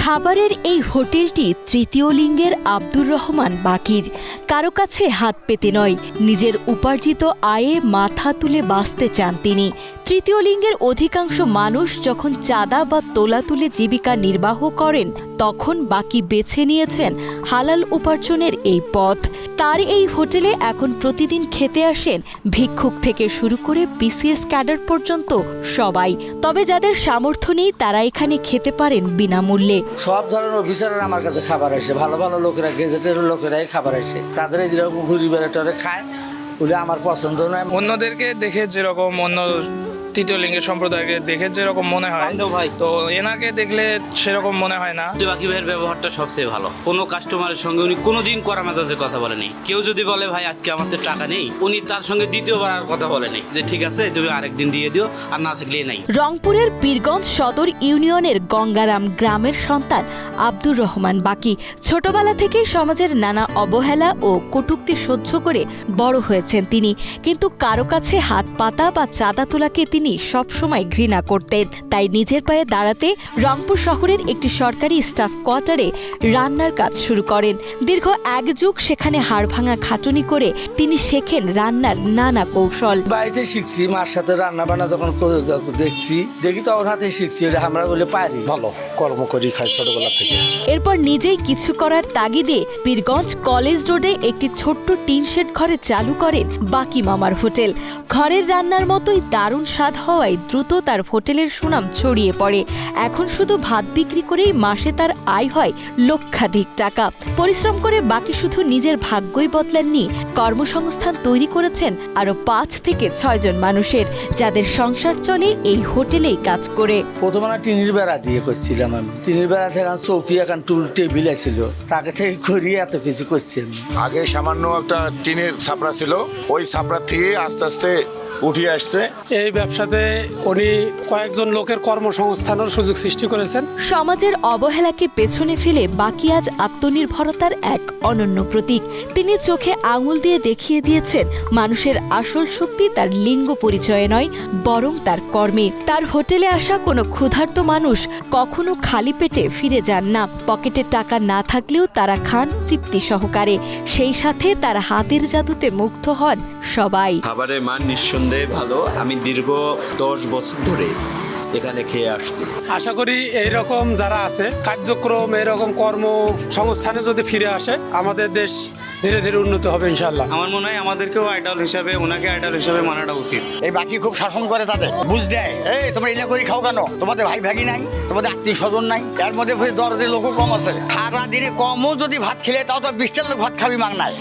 খাবারের এই হোটেলটি তৃতীয় লিঙ্গের আব্দুর রহমান বাকির। কারো কাছে হাত পেতে নয়, নিজের উপার্জিত আয়ে মাথা তুলে বাঁচতে চান তিনি। তৃতীয় লিঙ্গের অধিকাংশ মানুষ যখন চাঁদা বা তোলা তুলে জীবিকা নির্বাহ করেন, তখন বাকি বেছে নিয়েছেন হালাল উপার্জনের এই পথ। তার এই হোটেলে এখন প্রতিদিন খেতে আসেন ভিক্ষুক থেকে শুরু করে বিসিএস ক্যাডার পর্যন্ত সবাই। তবে যাদের সামর্থ্য নেই তারা এখানে খেতে পারেন বিনামূল্যে। সব ধরনের অফিসাররা আমার কাছে খাবার আসে, ভালো ভালো লোকেরা, গেজেটের লোকেরাই খাবার আসে। তাদের এই যেরকম ঘুরি বেড়াটরে খায় বলে আমার পছন্দ নয়। অন্যদেরকে দেখে যেরকম, অন্য তৃতীয় লিঙ্গের সম্প্রদায়কে দেখে যেরকম মনে হয়, তো এনাকে দেখলে সেরকম মনে হয় না। বাকি ভাইয়ের ব্যবহারটা সবচেয়ে ভালো। কোনো কাস্টমারের সঙ্গে উনি কোনোদিন কড়া মেজাজে কথা বলেনি। কেউ যদি বলে ভাই আজকে আমাদের টাকা নেই, উনি তার সঙ্গে দ্বিতীয়বার আর কথা বলেনি যে ঠিক আছে তুমি আরেকদিন দিয়ে দিও, আর না থাকলে নাই। রংপুরের পীরগঞ্জ সদর ইউনিয়নের গঙ্গারাম গ্রামের সন্তান আব্দুর রহমান বাকি। ছোটবেলা থেকেই সমাজের নানা অবহেলা ও কটূক্তি সহ্য করে বড় হয়েছেন তিনি। কিন্তু কারো কাছে হাত পাতা বা চাঁদা তোলাকে তিনি সবসময় ঘৃণা করতেন। তাই নিজের পায়ে দাঁড়াতে রংপুর শহরের একটি সরকারি স্টাফ কোয়ার্টারে রান্নার কাজ শুরু করেন। দীর্ঘ এক যুগ সেখানে হাড়ভাঙা খাটুনি করে তিনি শেখেন রান্নার নানা কৌশল। বাড়িতে শিখছি, মার সাথে রান্না বান্না যখন দেখি তখন হাতে শিখছি, আমরা বলে পারি। ভালো কর্ম করি, খাই ছোটবেলা থেকে। এরপর নিজেই কিছু করার তাগিদে পীরগঞ্জ কলেজ রোডে একটি ছোট্ট টিন শেড ঘরে চালু করেন বাকি মামার হোটেল। ঘরের রান্নার মতোই দারুণ স্বাদ হওয়ায় দ্রুত তার হোটেলের সুনাম ছড়িয়ে পড়ে। এখন শুধু ভাত বিক্রি করেই মাসে তার আয় হয় লক্ষাধিক টাকা। পরিশ্রম করে বাকি শুধু নিজের ভাগ্যই বদলাননি, কর্মসংস্থান তৈরি করেছেন আরো 5 থেকে 6 জন মানুষের, যাদের সংসার চলে এই হোটেলেই কাজ করে। প্রথমে টিনের বেড়া দিয়ে করছিলাম আমি। টিনের বেড়া থেকে চৌকি, এখন টুল টেবিল ছিল, তাকে থেকে করিয়ে এত কিছু করছি আমি। আগে সামান্য একটা টিনের ছাপড়া ছিল, ওই ছাপড়া থেকে আস্তে আস্তে উঠিয়ে আসছে। এই ব্যবসাতে উনি কয়েকজন লোকের কর্মসংস্থানের সুযোগ সৃষ্টি করেছেন। সমাজের অবহেলাকে পেছনে ফেলে বাকি আজ আত্মনির্ভরতার এক অনন্য প্রতীক। তিনি চোখে আঙুল দিয়ে দেখিয়ে দিয়েছেন মানুষের আসল শক্তি তার লিঙ্গ পরিচয়ে নয়, বরং তার কর্মে। তার হোটেলে আসা কোনো ক্ষুধার্ত মানুষ কখনো খালি পেটে ফিরে যান না। পকেটে টাকা না থাকলেও তারা খান তৃপ্তি সহকারে। সেই সাথে তার হাতের জাদুতে মুগ্ধ হন সবাই। খাবারের মান নিঃসন্দেহে ভালো। আমি দীর্ঘ 10 বছর ধরে এখানে খেয়ে আসছি। আশা করি এইরকম যারা আছে কার্যক্রম, এরকম কর্মসংস্থানে যদি ফিরে আসে, আমাদের দেশ ধীরে ধীরে উন্নত হবে ইনশাআল্লাহ। আমার মনে হয় আমাদেরকেও আইডল হিসাবে, ওনাকে আইডল হিসাবে মানাটা উচিত। এই বাকি খুব শাসন করে, তাদের বুঝ দেয়, এই তোমরা এলা করে খাও কেন, তোমাদের ভাই ভাগি নাই, তোমাদের আত্মীয় স্বজন নাই। এর মধ্যে দরদের লোকও কম আছে। সারা দিনে কমও যদি ভাত খেলে তাও তো 20টা লোক ভাত খাবি মাংনায়।